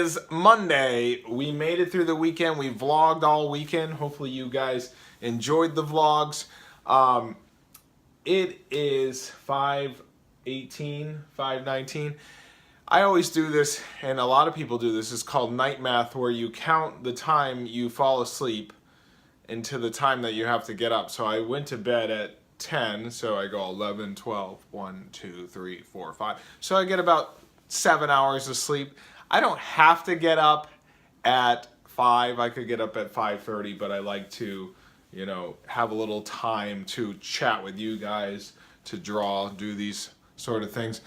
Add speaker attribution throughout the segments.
Speaker 1: is Monday. We made it through the weekend. We vlogged all weekend. Hopefully you guys enjoyed the vlogs. It is 5:18, 5:19. I always do this, and a lot of people do this. It's called night math, where you count the time you fall asleep into the time that you have to get up. So I went to bed at 10, so I go 11, 12, 1, 2, 3, 4, 5. So I get about 7 hours of sleep. I don't have to get up at 5. I could get up at 5:30, but I like to, have a little time to chat with you guys, to draw, do these sort of things.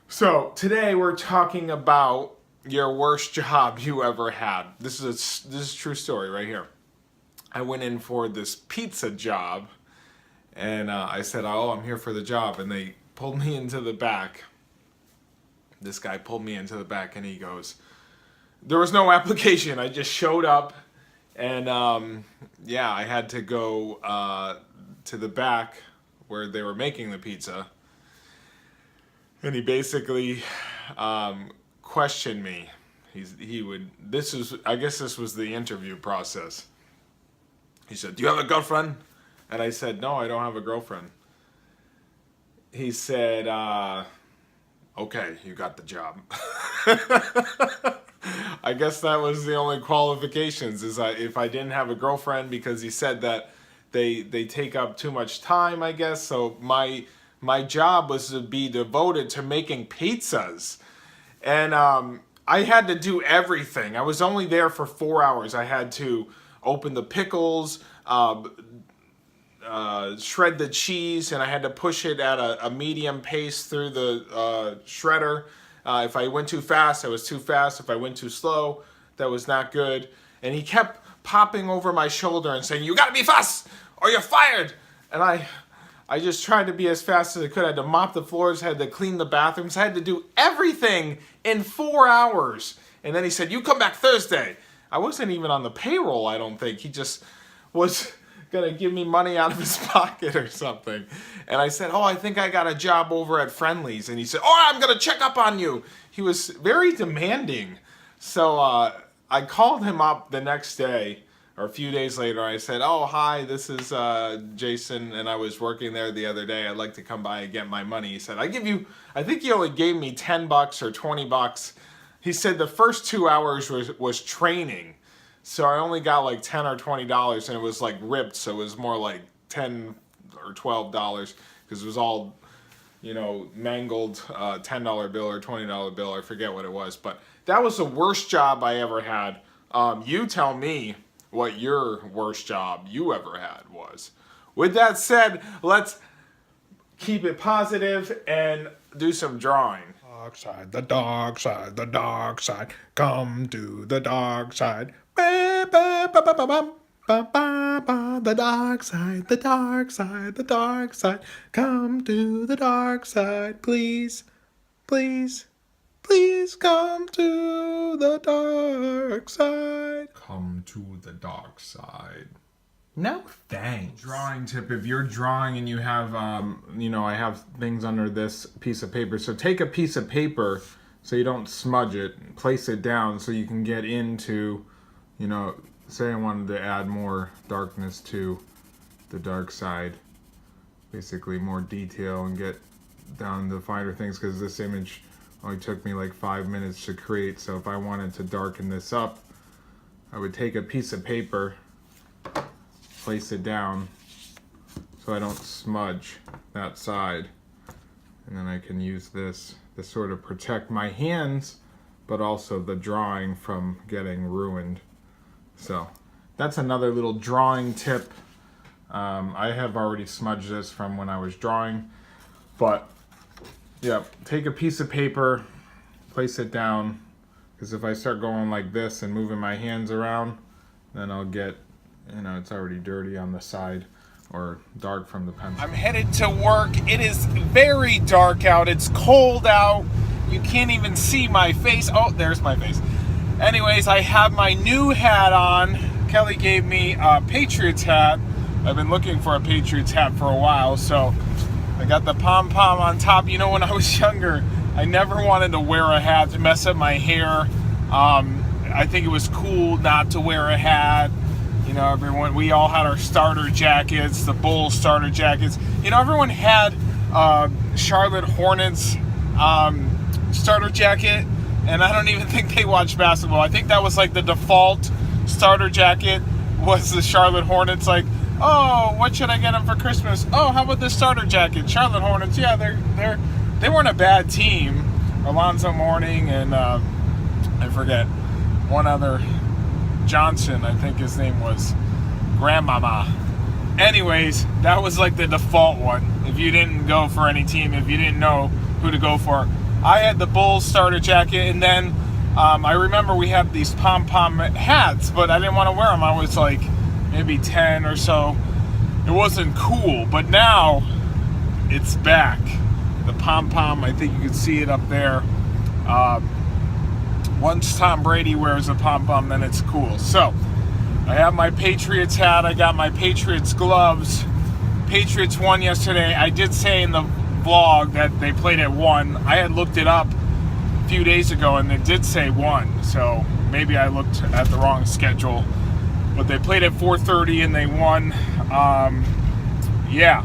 Speaker 1: So today we're talking about your worst job you ever had. This is a true story right here. I went in for this pizza job, and I said, "Oh, I'm here for the job," and they pulled me into the back. This guy pulled me into the back, and he goes, there was no application. I just showed up, and I had to go to the back where they were making the pizza. And he basically questioned me. I guess this was the interview process. He said, "Do you have a girlfriend?" And I said, "No, I don't have a girlfriend." He said, "Okay, you got the job." I guess that was the only qualifications, is if I didn't have a girlfriend, because he said that they take up too much time, I guess. So my job was to be devoted to making pizzas. And I had to do everything. I was only there for 4 hours. I had to open the pickles, shred the cheese, and I had to push it at a medium pace through the shredder. If I went too fast, I was too fast. If I went too slow, that was not good. And he kept popping over my shoulder and saying, "You gotta be fast or you're fired." And I just tried to be as fast as I could. I had to mop the floors, had to clean the bathrooms. I had to do everything in 4 hours. And then he said, "You come back Thursday." I wasn't even on the payroll, I don't think. He just was gonna give me money out of his pocket or something. And I said, "Oh, I think I got a job over at Friendly's." And he said, "Oh, I'm gonna check up on you." He was very demanding. So I called him up the next day, or a few days later. I said, "Oh, hi, this is Jason, and I was working there the other day. I'd like to come by and get my money." He said, I think he only gave me $10 or $20. He said the first 2 hours was training. So I only got like $10 or $20, and it was like ripped, so it was more like $10 or $12, because it was all, mangled $10 bill or $20 bill. I forget what it was, but that was the worst job I ever had. You tell me what your worst job you ever had was. With that said, let's keep it positive and do some drawing.
Speaker 2: Dark side, the dark side, the dark side. Come to the dark side. The dark side, the dark side, the dark side. Come to the dark side, please, please, please come to the dark side.
Speaker 1: Come to the dark side. No thanks. Drawing tip: if you're drawing and you have, I have things under this piece of paper. So take a piece of paper so you don't smudge it, and place it down so you can get into, say I wanted to add more darkness to the dark side, basically more detail, and get down to the finer things, because this image only took me like 5 minutes to create. So if I wanted to darken this up, I would take a piece of paper, place it down so I don't smudge that side, and then I can use this to sort of protect my hands, but also the drawing from getting ruined. So that's another little drawing tip. I have already smudged this from when I was drawing, but yeah, take a piece of paper, place it down, because if I start going like this and moving my hands around, then I'll get, it's already dirty on the side or dark from the pencil. I'm headed to work. It is very dark out. It's cold out. You can't even see my face. Oh, there's my face. Anyways, I have my new hat on. Kelly gave me a Patriots hat. I've been looking for a Patriots hat for a while, so I got the pom-pom on top. When I was younger, I never wanted to wear a hat to mess up my hair. I think it was cool not to wear a hat. You know, we all had our starter jackets, the Bulls starter jackets. You know, everyone had Charlotte Hornets starter jacket, and I don't even think they watched basketball. I think that was like the default starter jacket was the Charlotte Hornets. Like, oh, what should I get them for Christmas? Oh, how about this starter jacket? Charlotte Hornets. Yeah, they weren't a bad team. Alonzo Mourning and I forget one other. Johnson, I think his name was, Grandmama. Anyways, that was like the default one. If you didn't go for any team, if you didn't know who to go for. I had the Bulls starter jacket, and then I remember we had these pom-pom hats, but I didn't want to wear them. I was like maybe 10 or so. It wasn't cool, but now it's back. The pom-pom, I think you can see it up there. Once Tom Brady wears a pom-pom, then it's cool. So, I have my Patriots hat. I got my Patriots gloves. Patriots won yesterday. I did say in the vlog that they played at 1. I had looked it up a few days ago, and it did say 1. So, maybe I looked at the wrong schedule. But they played at 4:30, and they won. Yeah.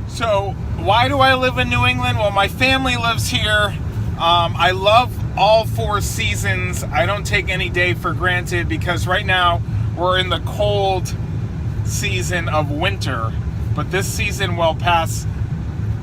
Speaker 1: So, why do I live in New England? Well, my family lives here. I love all 4 seasons. I don't take any day for granted because right now we're in the cold season of winter, but this season will pass.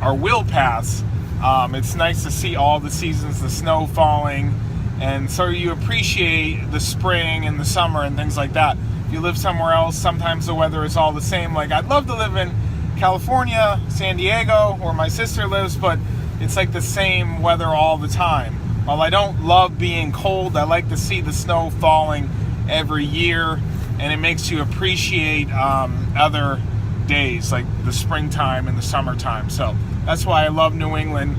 Speaker 1: It's nice to see all the seasons, the snow falling, and so you appreciate the spring and the summer and things like that. If you live somewhere else, sometimes the weather is all the same. Like, I'd love to live in California, San Diego, where my sister lives, but it's like the same weather all the time. While I don't love being cold, I like to see the snow falling every year, and it makes you appreciate other days, like the springtime and the summertime. So that's why I love New England.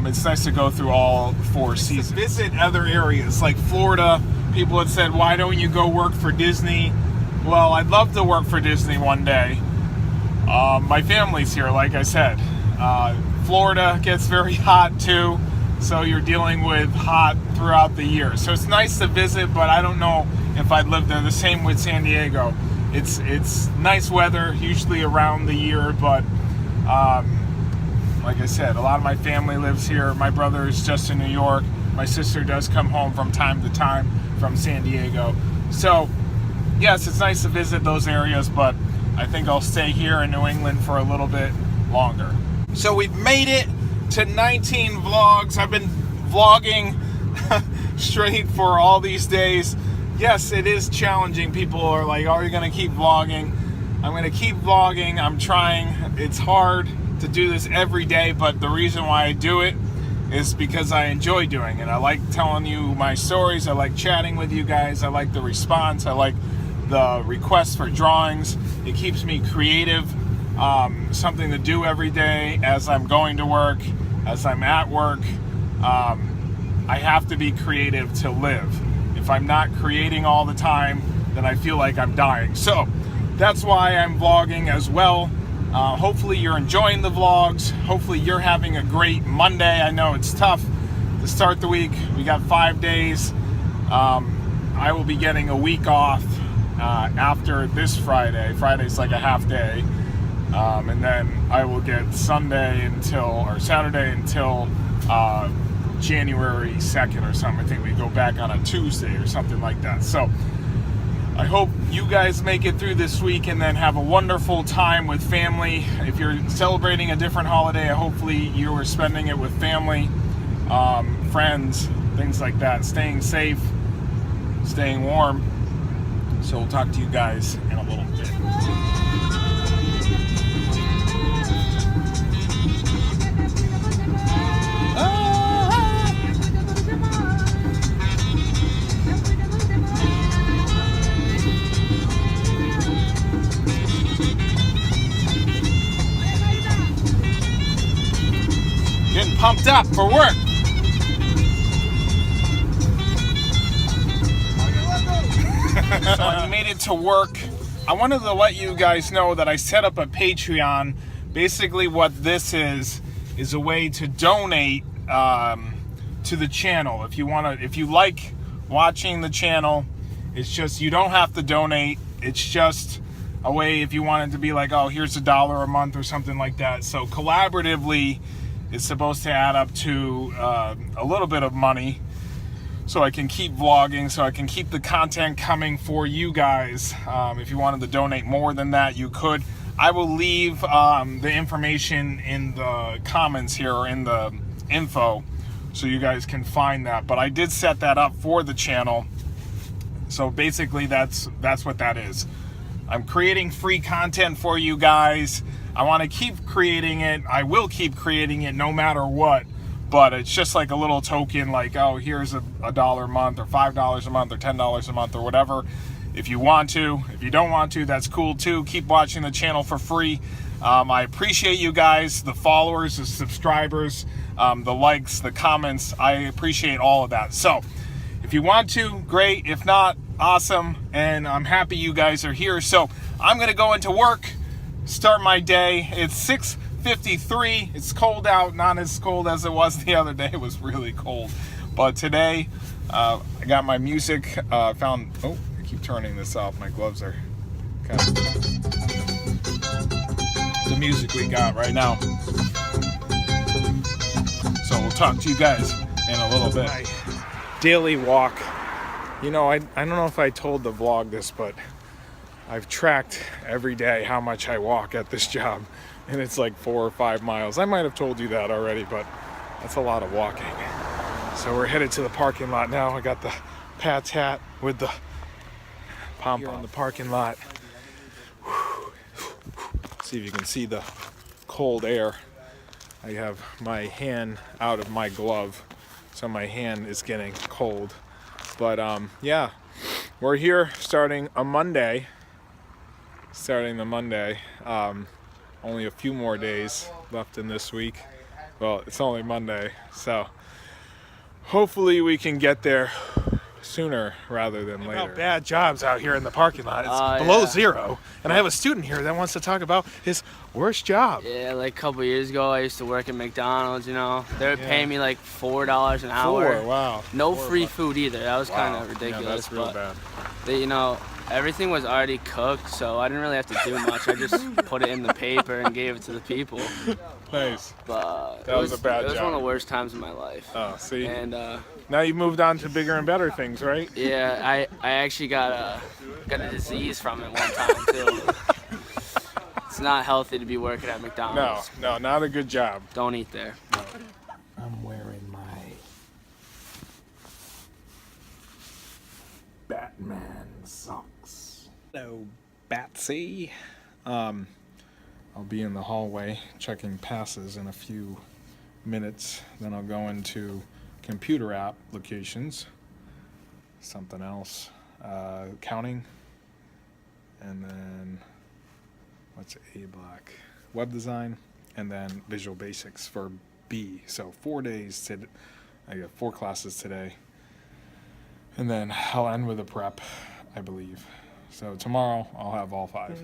Speaker 1: It's nice to go through all 4 seasons. Visit other areas, like Florida. People had said, why don't you go work for Disney? Well, I'd love to work for Disney one day. My family's here, like I said. Florida gets very hot too, so you're dealing with hot throughout the year. So it's nice to visit, but I don't know if I'd live there. The same with San Diego. It's nice weather usually around the year, but like I said, a lot of my family lives here. My brother is just in New York. My sister does come home from time to time from San Diego. So yes, it's nice to visit those areas, but I think I'll stay here in New England for a little bit longer. So we've made it to 19 vlogs. I've been vlogging straight for all these days. Yes, it is challenging. People are like, are you going to keep vlogging? I'm going to keep vlogging. I'm trying. It's hard to do this every day, but the reason why I do it is because I enjoy doing it. I like telling you my stories. I like chatting with you guys. I like the response. I like the requests for drawings. It keeps me creative. Something to do every day as I'm going to work, as I'm at work. I have to be creative to live. If I'm not creating all the time, then I feel like I'm dying. So that's why I'm vlogging as well. Hopefully you're enjoying the vlogs. Hopefully you're having a great Monday. I know it's tough to start the week. We got 5 days. I will be getting a week off after this Friday. Friday's like a half day. And then I will get Saturday until January 2nd or something. I think we go back on a Tuesday or something like that. So I hope you guys make it through this week and then have a wonderful time with family. If you're celebrating a different holiday, hopefully you are spending it with family, friends, things like that. Staying safe, staying warm. So we'll talk to you guys in a little bit. Getting pumped up for work. So I made it to work. I wanted to let you guys know that I set up a Patreon. Basically what this is a way to donate to the channel. If you like watching the channel, it's just, you don't have to donate. It's just a way if you want it to be like, oh, here's $1 a month or something like that. So collaboratively, it's supposed to add up to a little bit of money, so I can keep vlogging, so I can keep the content coming for you guys. If you wanted to donate more than that, you could. I will leave the information in the comments here, or in the info, so you guys can find that. But I did set that up for the channel. So basically that's what that is. I'm creating free content for you guys. I want to keep creating it. I will keep creating it no matter what. But it's just like a little token, like, oh, here's $1 a month, or $5 a month, or $10 a month, or whatever. If you want to. If you don't want to, that's cool too. Keep watching the channel for free. I appreciate you guys, the followers, the subscribers, the likes, the comments. I appreciate all of that. So if you want to, great. If not, awesome. And I'm happy you guys are here. So I'm going to go into work, start my day. It's 6:53. It's cold out, not as cold as it was the other day. It was really cold. But today, I got my music, found, oh, I keep turning this off. My gloves are kind of, the music we got right now. So we'll talk to you guys in a little bit. Daily walk. You know, I don't know if I told the vlog this, but I've tracked every day how much I walk at this job, and it's like 4 or 5 miles. I might have told you that already, but that's a lot of walking. So we're headed to the parking lot now. I got the Pat's hat with the pom-pom in the parking lot. See if you can see the cold air. I have my hand out of my glove, so my hand is getting cold. But yeah, we're here starting the Monday. Only a few more days left in this week. Well, it's only Monday, so hopefully we can get there sooner rather than later. Bad jobs out here in the parking lot. It's below zero. And I have a student here that wants to talk about his worst job.
Speaker 3: Yeah, like a couple years ago, I used to work at McDonald's, you know. They were paying me like $4 an hour.
Speaker 1: Wow.
Speaker 3: No free food either. That was kind of ridiculous.
Speaker 1: Yeah, that's real bad.
Speaker 3: They, you know, everything was already cooked, so I didn't really have to do much. I just put it in the paper and gave it to the people.
Speaker 1: Nice.
Speaker 3: But
Speaker 1: that was a bad job.
Speaker 3: It was one of the worst times of my life.
Speaker 1: Oh, see?
Speaker 3: And
Speaker 1: now you moved on to bigger and better things, right?
Speaker 3: yeah, I actually got a disease from it one time too. It's not healthy to be working at McDonald's.
Speaker 1: No, not a good job.
Speaker 3: Don't eat there.
Speaker 1: I'm wearing my Batman socks. Hello, Batsy. I'll be in the hallway checking passes in a few minutes. Then I'll go into computer applications, something else, counting, and then what's A block? Web design, and then Visual Basics for B. So 4 days today. I got 4 classes today, and then I'll end with a prep, I believe. So tomorrow I'll have all 5.
Speaker 2: It's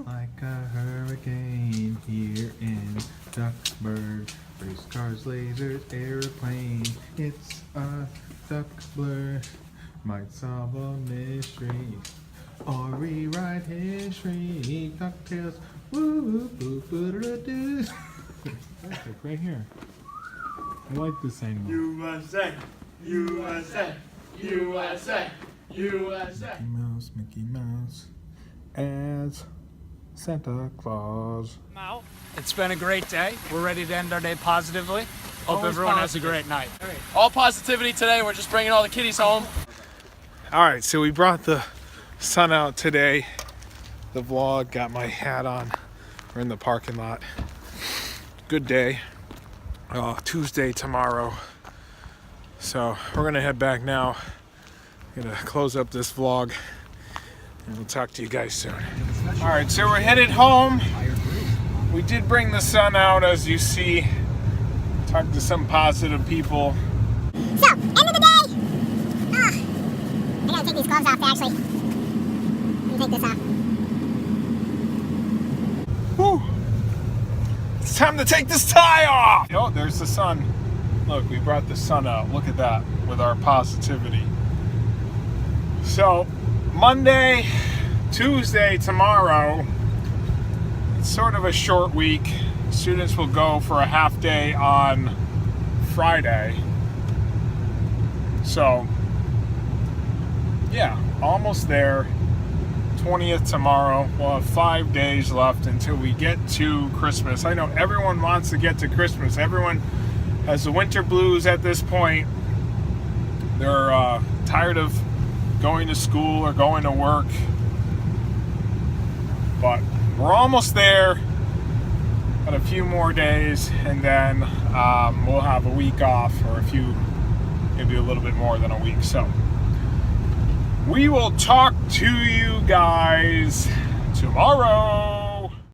Speaker 2: like a hurricane here in Duckburg. Race cars, lasers, airplane. It's a duck blur. Might solve a mystery or rewrite history. Cocktails. Woo, boo, boo, doo, doo. Right here. I like this angle.
Speaker 4: USA, USA, USA, USA.
Speaker 1: Mickey Mouse, as Santa Claus.
Speaker 5: It's been a great day. We're ready to end our day positively. Hope everyone has a great night.
Speaker 4: All positivity today. We're just bringing all the kiddies home.
Speaker 1: All right, so we brought the sun out today. The vlog, got my hat on. We're in the parking lot. Good day. Tuesday tomorrow. So we're gonna head back now. Gonna close up this vlog, and we'll talk to you guys soon. All right, so we're headed home. We did bring the sun out, as you see. Talked to some positive people.
Speaker 6: So, end of the day. I gotta take these gloves off, actually. Let me take this off.
Speaker 1: Whew. It's time to take this tie off. Oh, there's the sun. Look, we brought the sun out. Look at that with our positivity. So, Monday, Tuesday, tomorrow, it's sort of a short week. Students will go for a half day on Friday. So, yeah, almost there. 20th tomorrow. We'll have 5 days left until we get to Christmas. I know everyone wants to get to Christmas. Everyone has the winter blues at this point. They're tired of going to school or going to work. But we're almost there. Got a few more days, and then we'll have a week off, or maybe a little bit more than a week. So we will talk to you guys tomorrow.